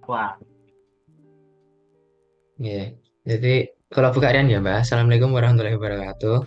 Wah, Iya. Jadi kalau buka harian ya Mbak, Assalamualaikum warahmatullahi wabarakatuh.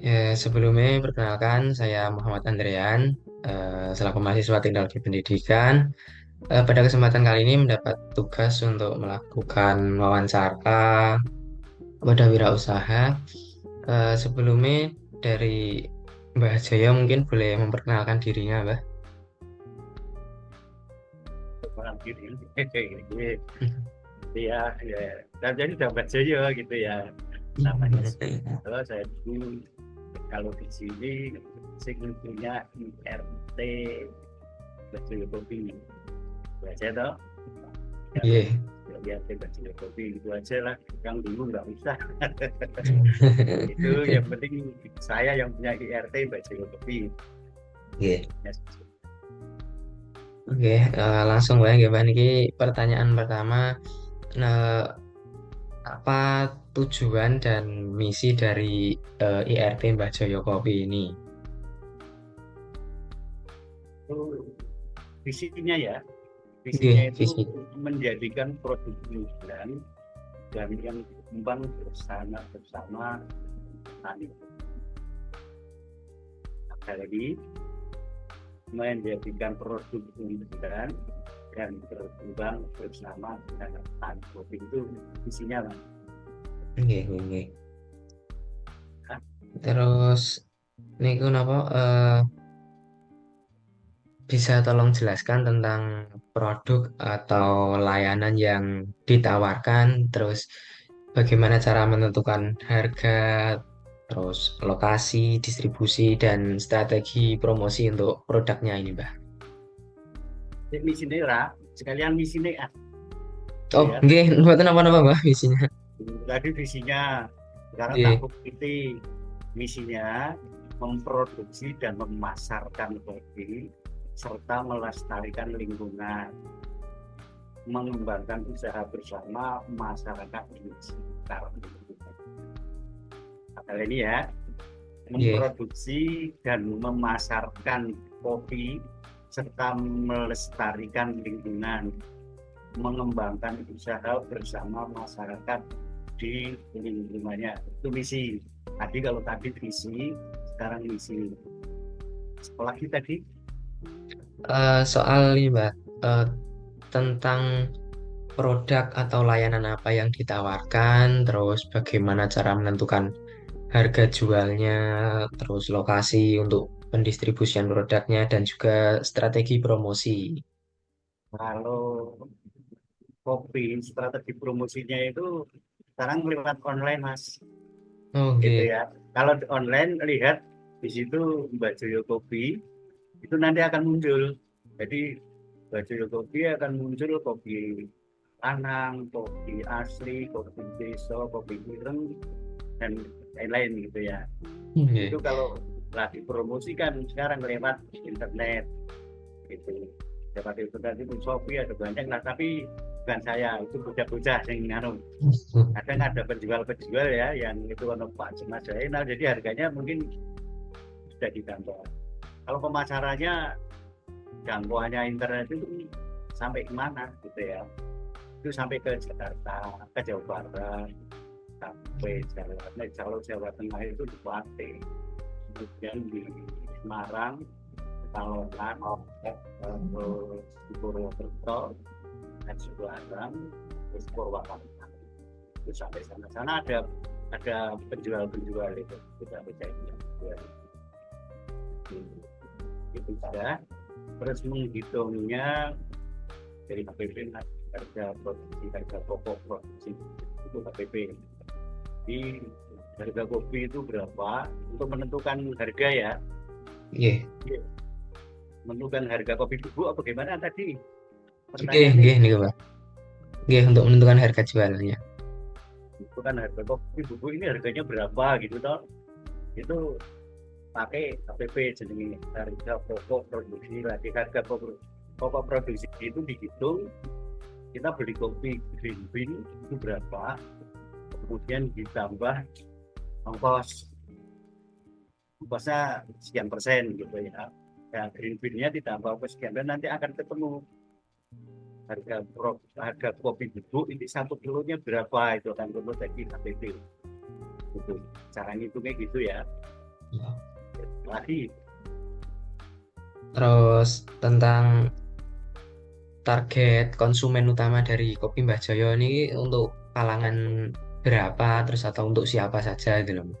Ya, sebelumnya perkenalkan saya Muhammad Andrian, selaku mahasiswa Teknologi Pendidikan. Pada kesempatan kali ini mendapat tugas untuk melakukan wawancara kepada wirausaha. Sebelumnya dari Mbak Jaya mungkin boleh memperkenalkan dirinya, Mbak. orang kiri. Ya, ya. Dan jadi udah baca ya gitu ya. Namanya kalau saya dulu kalau di sini saya punya IRT Baca Kopi. Baca toh. Kalau Iya. IRT Baca Kopi itu aja lah. Yang dulu nggak usah. Itu yang penting saya yang punya IRT Baca Kopi. Iya. Ya, Oke, langsung Mbak, ya, Mbak. Ini pertanyaan pertama. Nah, apa tujuan dan misi dari IRT Mbah Joyo Kopi ini? itu visinya ya. Oke, Visinya itu visi. menjadikan produk migran dan yang berkembang bersama bersama tani. Apalagi menjadikan produk migran dan berkembang bersama dengan tani kopi itu visinya lah. Oke, oke. Terus, ini kenapa bisa tolong jelaskan tentang produk atau layanan yang ditawarkan, terus bagaimana cara menentukan harga, terus lokasi, distribusi, dan strategi promosi untuk produknya ini, Mbak. Misi daerah sekalian misi daerah Oh, ya. nggih, mboten napa-napa, Mbak, isinya. Tadi visinya, sekarang tak Nggih, bukti misinya memproduksi dan memasarkan kopi serta melestarikan lingkungan, mengembangkan usaha bersama masyarakat di sekitar. Kali ini ya, nggih. memproduksi dan memasarkan kopi serta melestarikan lingkungan, mengembangkan usaha bersama masyarakat di lingkungannya. Itu misi. Tadi kalau tadi visi, sekarang misi. Apalagi tadi Soal ini, Mbak, eh, tentang produk atau layanan apa yang ditawarkan, terus bagaimana cara menentukan harga jualnya, terus lokasi untuk pendistribusian produknya, dan juga strategi promosi. kalau kopi strategi promosinya itu sekarang lewat online mas, gitu Oke. ya. Kalau di online lihat di situ Mbak Joyo Kopi itu nanti akan muncul. Jadi Mbak Joyo Kopi akan muncul kopi Anang, kopi asli, kopi deso, kopi ireng, dan lain-lain gitu ya. Oke. Itu kalau lagi promosikan sekarang lewat internet gitu. Lewat internet itu Shopee ada banyak lah, tapi bukan saya, itu bocah-bocah yang nganu. Kadang ada penjual-penjual ya yang itu ono Pak Jemas nah jadi harganya mungkin sudah ditambah. Kalau pemasarannya jangkauannya internet itu sampai kemana gitu ya, itu sampai ke Jakarta, ke Jawa Barat, sampai Jawa Tengah itu di Pati, kemudian di Semarang, Pekalongan, terus di Purwokerto, dan Cipularang, terus Purwakarta. Itu sampai sana-sana ada penjual-penjual itu kita bisa itu sudah, terus menghitungnya dari HPP harga produksi, harga pokok produksi itu HPP. Di harga kopi itu berapa untuk menentukan harga ya. Oke. Menentukan harga kopi bubuk apa gimana tadi Oke, pertanyaannya? oke, nih, Pak. Oke, untuk menentukan harga jualnya. Itu kan harga kopi bubuk ini harganya berapa gitu toh, itu pakai HPP jadi harga pokok produksi. Lagi harga pokok produksi itu dihitung, kita beli kopi green bean itu berapa, kemudian ditambah ongkos, ongkosnya sekian persen gitu ya. Ya, green bean-nya ditambah sekian dan nanti akan ketemu harga kopi bubuk ini 1 kilonya berapa, itu akan ketemu jadi KTP gitu. Cara ngitungnya gitu ya. Lagi Terus tentang target konsumen utama dari kopi Mbah Joyo ini untuk kalangan berapa, terus atau untuk siapa saja gitu loh.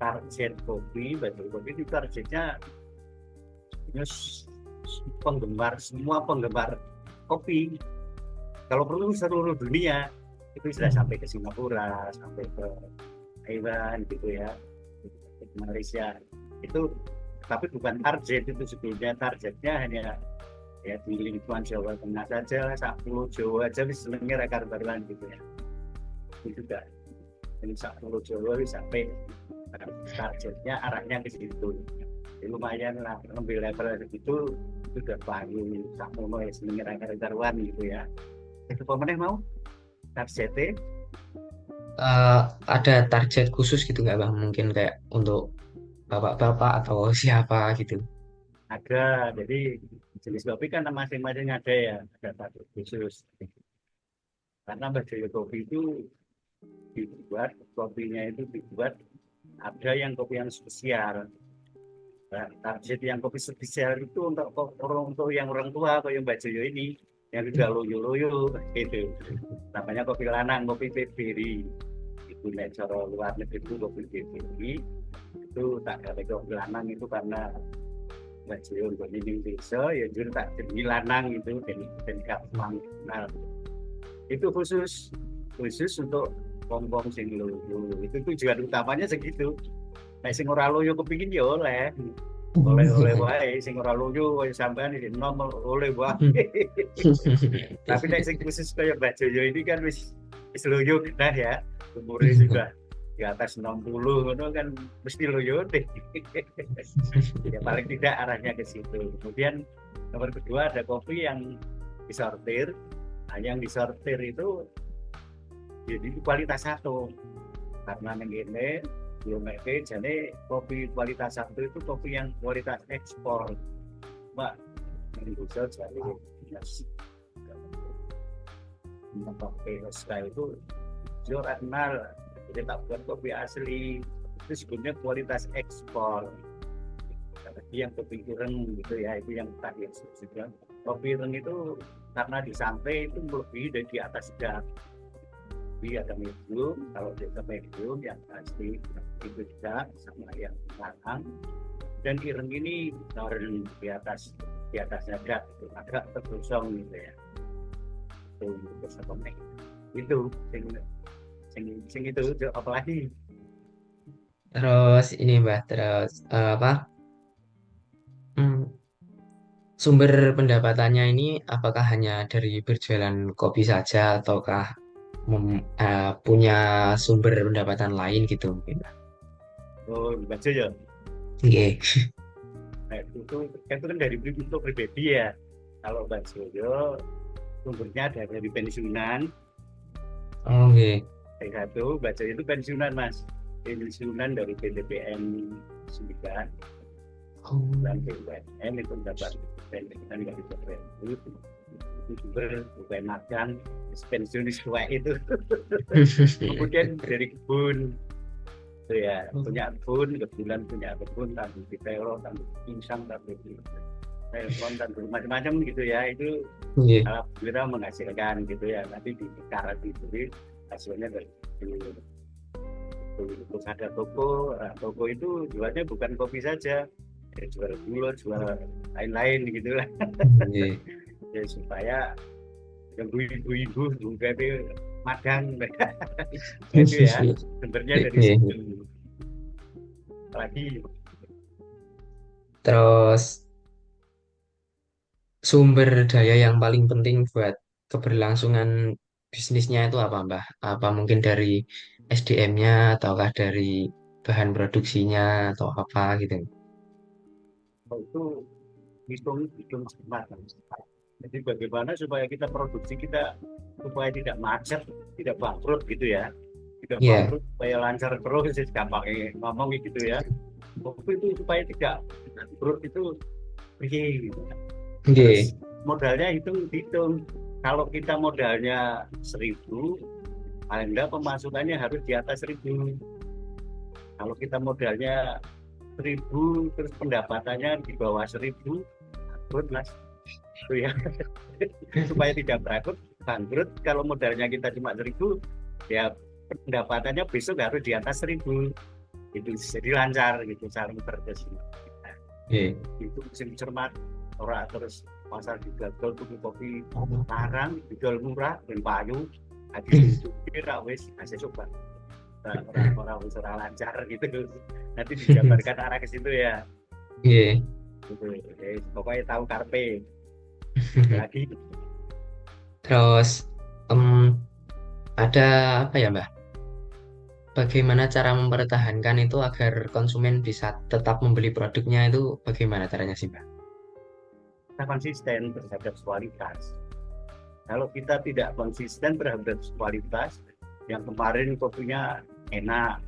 target kopi, baju kopi itu targetnya penggemar, semua penggemar kopi. Kalau perlu seluruh dunia, itu sudah sampai ke Singapura, sampai ke Thailand gitu ya, ke Malaysia. Itu tapi bukan target, itu sebetulnya targetnya hanya ya di lingkungan Jawa Tengah saja, 10 Jawa aja bisa senengnya rekar-karuan gitu ya. Itu juga ini 10 Jawa sampai targetnya arahnya ke situ. Jadi lumayan lah, ngambil level itu sudah paling sakmono ya senengnya rekar-karuan gitu ya. Itu pemenang mau targetnya Ada target khusus gitu nggak Bang? Mungkin kayak untuk bapak-bapak atau siapa gitu. ada, jadi jenis kopi kan masing-masing ada ya, ada target khusus. Karena Bajoyo Kopi itu dibuat, kopinya itu dibuat, ada yang kopi yang spesial. Nah, target yang kopi spesial itu untuk yang orang tua, kayak yang Bajoyo ini, yang sudah loyo-loyo gitu. Namanya kopi lanang, kopi beri. Itu nek cara luar negeri itu kopi beri. Itu tak ada kopi lanang itu karena Bajoyo untuk ini desa, ya jujur tak jadi lanang itu dan gampang kenal. Itu khusus untuk wong-wong sing loyo. Itu tujuan utamanya segitu. Nek sing ora loyo kepingin ya oleh wae, sing ora loyo kaya sampean iki nom oleh wae. Tapi nek sing khusus kaya Mbak Joyo ini kan wis loyo genah ya. Umurnya sudah di atas 60 ngono kan mesti loyo deh. Ya paling tidak arahnya ke situ. Kemudian nomor kedua ada kopi yang disortir. Nah, yang disortir itu jadi kualitas satu. Karena ini Biomeke, jadi kopi kualitas satu itu kopi yang kualitas ekspor. Mbak, Indonesia jadi pakai style itu jurnal, jadi tak buat kopi asli. Itu sebenarnya kualitas ekspor. Jadi yang kopi ireng gitu ya, itu yang tadi yang sebutkan. Kopi ireng itu karena disantai itu melebihi dari di atas sedang. Jadi ada medium, kalau kita medium yang asli itu juga sama yang matang. Dan ireng ini turun di atasnya agak tergosong gitu ya. Itu sama itu sing itu apalagi Terus ini Mbah, terus apa? Hmm, Sumber pendapatannya ini apakah hanya dari berjualan kopi saja ataukah punya sumber pendapatan lain gitu mungkin? baca ya. Oke. Nah, itu kan dari pribadi ya. Kalau baca ya sumbernya dari pensiunan. Oke. Satu baca itu pensiunan mas, pensiunan dari PDPM 9 dan PUMN itu dapat pensiunan dari PDPM itu juga bukan magang pensiunis tua itu. Kemudian dari kebun itu ya, punya kebetulan punya kebun, tandur di telo, tandur pisang, tandur di telepon, tandur macam-macam gitu ya. Itu Oke. alhamdulillah menghasilkan gitu ya. Nanti di karat itu hasilnya dari itu. Terus ada toko itu jualnya bukan kopi saja, ya, jual gula, jual lain-lain gitu lah. Oke. Ya, supaya yang ibu-ibu juga itu magang itu ya sumbernya dari Oke. situ. Lagi Terus sumber daya yang paling penting buat keberlangsungan bisnisnya itu apa, Mbah? Apa mungkin dari SDM-nya ataukah dari bahan produksinya atau apa gitu? itu hitung cepat. Jadi bagaimana supaya kita produksi kita supaya tidak macet, tidak bangkrut gitu ya. tidak Iya. bangkrut supaya lancar terus sih gampangnya ngomong gitu ya. Kopi itu supaya tidak bangkrut itu piye gitu. Terus Oke. modalnya hitung kalau kita modalnya 1.000, paling enggak pemasukannya harus di atas 1.000. Kalau kita modalnya 1.000 terus pendapatannya di bawah 1.000, bangkrut mas itu ya. Supaya tidak bangkrut kalau modalnya kita cuma 1.000, ya pendapatannya besok harus di atas 1.000 itu jadi lancar gitu saling berkesinambungan. Oke. Itu musim cermat orang terus pasar digagal tuku kopi larang dijual murah dan payu habis itu kira wis masih coba orang-orang wis ora lancar gitu nanti dijabarkan arah ke situ ya Iya. gitu. Jadi, pokoknya tahu karpe lagi. Terus em, ada apa ya Mbak? Bagaimana cara mempertahankan itu agar konsumen bisa tetap membeli produknya itu bagaimana caranya sih Mbak? Kita konsisten terhadap kualitas. Kalau kita tidak konsisten terhadap kualitas, yang kemarin kopinya enak,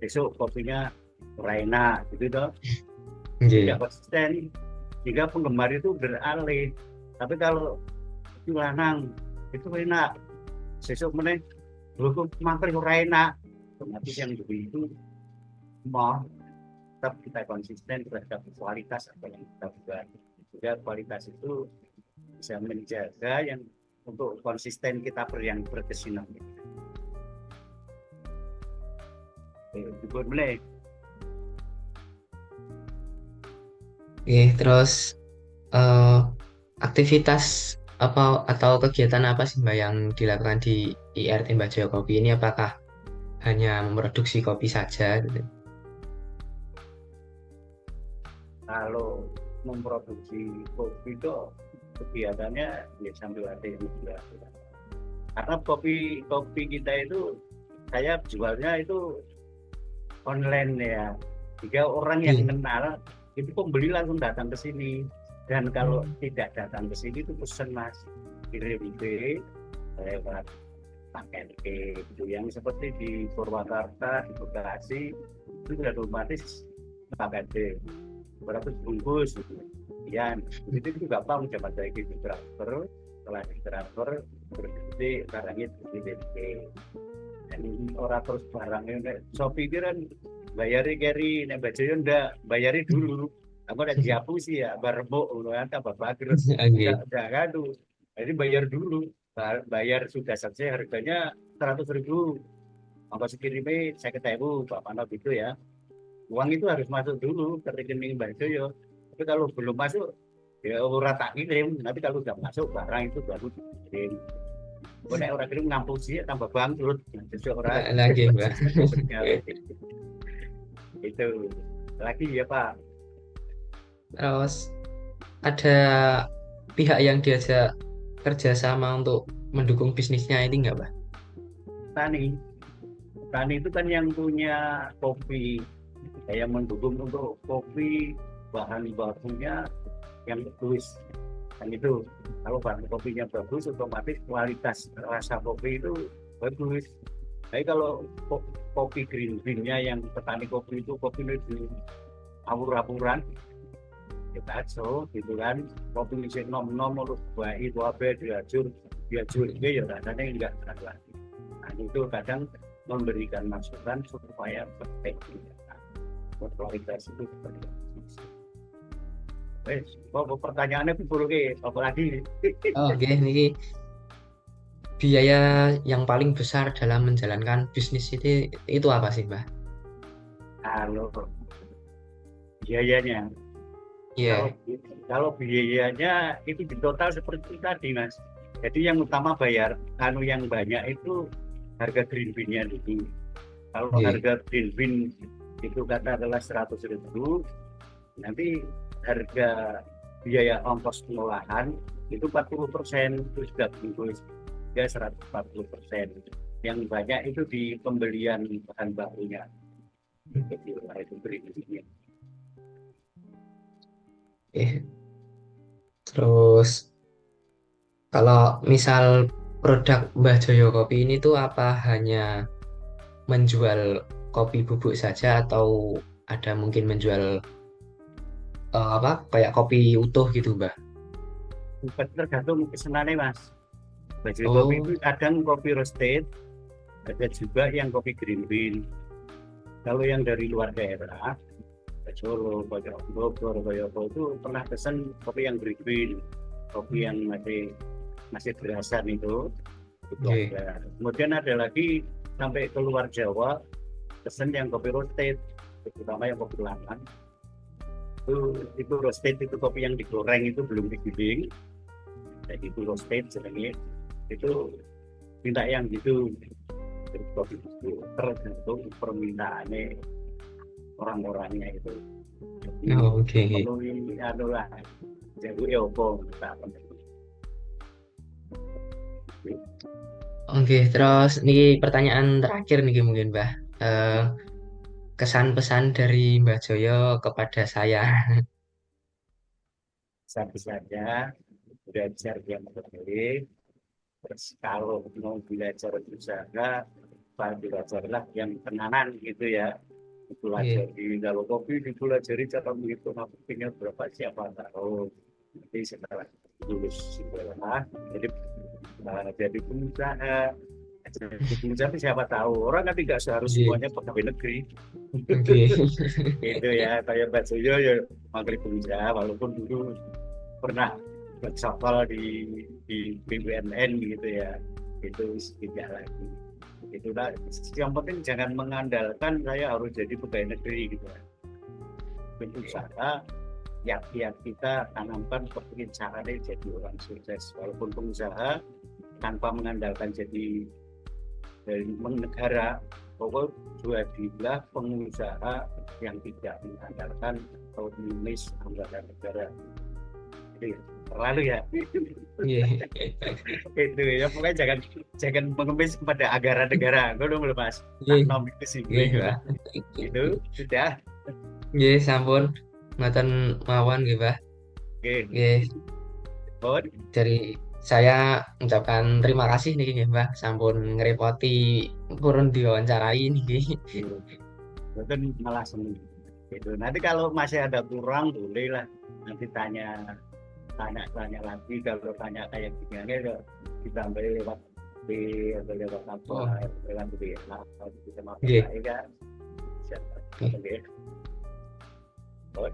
besok kopinya kurang enak, gitu toh. Tidak Oke. konsisten, jika penggemar itu beralih. Tapi kalau itu lanang, itu enak, besok meneh, lu makan kurang enak, otomatis yang beli itu mau tetap kita konsisten terhadap kualitas apa yang kita buat. Sehingga kualitas itu bisa menjaga yang untuk konsisten kita yang berkesinambungan. Juga mulai Oke, terus eh, aktivitas apa atau kegiatan apa sih Mbak yang dilakukan di IRT Mbak Joyo Kopi ini? Apakah hanya memproduksi kopi saja gitu? kalau memproduksi kopi itu kegiatannya ya sambil ada yang juga. Karena kopi kopi kita itu saya jualnya itu online ya. Jika orang yang Oke. kenal itu pembeli langsung datang ke sini. Dan kalau tidak datang ke sini itu pesen mas kirim ide lewat paket itu yang seperti di Purwakarta, di Bekasi itu sudah otomatis paket berapa bungkus gitu. Ya, itu juga gampang dapat dari di transfer, setelah di transfer berarti barangnya di DP. Dan orang terus barangnya Shopee itu kan bayari carry, nek baju ndak bayari dulu. Aku udah dihapus sih ya, barbo kan tambah bagus. Oke. Udah gaduh. Jadi bayar dulu. Bayar sudah selesai harganya 100.000. Ongkos kirimnya 50.000, Pak Pano gitu ya. Uang itu harus masuk dulu ke rekening Mbak Joyo. Tapi kalau belum masuk, ya ora tak kirim. Nanti kalau sudah masuk barang itu baru dikirim. Kalau orang kirim ngampung sih tambah bangkrut. Jadi orang Lagi Mbak. itu lagi ya Pak. Terus ada pihak yang diajak kerjasama untuk mendukung bisnisnya ini nggak Mbak? Tani, Tani itu kan yang punya kopi, saya mendukung untuk kopi bahan bakunya yang bagus. Dan itu kalau bahan kopinya bagus, otomatis kualitas rasa kopi itu bagus. Tapi kalau kopi green bean-nya yang petani kopi itu kopi itu awur-awuran, kita aja gitu kan. Kopi ini nom-nom, terus baik itu apa diajur ya rasanya enggak lagi. Nah, itu kadang memberikan masukan supaya kualitas itu seperti itu. Pertanyaannya itu buruk apa lagi? Oh, oke, ini biaya yang paling besar dalam menjalankan bisnis itu apa sih Mbak? Kalau biayanya, kalau Iya. kalau biayanya itu di total seperti tadi mas. Jadi yang utama bayar, yang banyak itu harga green bean-nya dulu. Kalau Iya. harga green bean itu katakanlah 100.000, nanti harga biaya ongkos pengolahan itu 40% itu sudah bungkus ya 140%. Yang banyak itu di pembelian bahan bakunya. Itu berikutnya. Oke. Terus kalau misal produk Mbah Joyo Kopi ini tuh apa hanya menjual kopi bubuk saja atau ada mungkin menjual apa kayak kopi utuh gitu, Mbah? Bukan, tergantung pesenannya mas. Baju kopi itu Oh, kadang kopi roasted, ada juga yang kopi green bean. Kalau yang dari luar daerah, ke Solo, kayak Bogor, kayak apa itu pernah pesen kopi yang green bean, kopi yang masih masih berasan itu oke. ada. Kemudian ada lagi sampai ke luar Jawa, pesen yang kopi roasted, terutama yang kopi langan. Itu roasted, itu kopi yang digoreng itu belum digiling, kayak itu roasted sebenarnya itu minta yang gitu. Jadi kopi itu tergantung permintaannya orang-orangnya itu. Jadi Oh, oke. memenuhi adalah jadi opo kita. Oke, terus nih pertanyaan terakhir nih mungkin, Mbah. Eh, kesan pesan dari Mbah Joyo kepada saya. Bisa-bisanya belajar yang terbaik. Terus kalau mau belajar usaha, belajarlah yang tenanan gitu ya. Iya, Dipelajari kalau kopi dipelajari cara menghitung marketingnya berapa siapa tahu. Nanti setelah lulus sekolah, jadi pengusaha. Jadi pengusaha itu siapa tahu. Orang kan tidak seharus iya, semuanya pegawai negeri. oke. Gitu ya, kayak Mbak Joyo ya mangkri pengusaha walaupun dulu pernah bersafal di BUMN gitu ya, itu tidak lagi. Itulah yang penting jangan mengandalkan saya harus jadi pegawai negeri gitu ya. Berusaha yang kita tanamkan kepingin caranya jadi orang sukses walaupun pengusaha tanpa mengandalkan jadi dari negara. Pokok jadilah pengusaha yang tidak mengandalkan atau menulis anggaran negara. Itu ya, terlalu ya. Iya, Itu ya pokoknya jangan jangan mengemis kepada anggaran negara. Gue belum mas iya, tak nom itu sih iya, Mbah. itu sudah. Iya, sampun. Ngoten mawon nggih, Mbah. Oke, Nggih, bon. dari saya ucapkan terima kasih nih nggih, Mbah, sampun ngerepoti purun diwawancarai niki. Itu malah seneng. Gitu. Nanti kalau masih ada kurang boleh lah nanti tanya lagi. Kalau tanya kayak gini ya ditambah lewat B atau lewat apa Oh, lewat B lah kalau bisa makan nggih. lagi kan siapa Nggih. oke.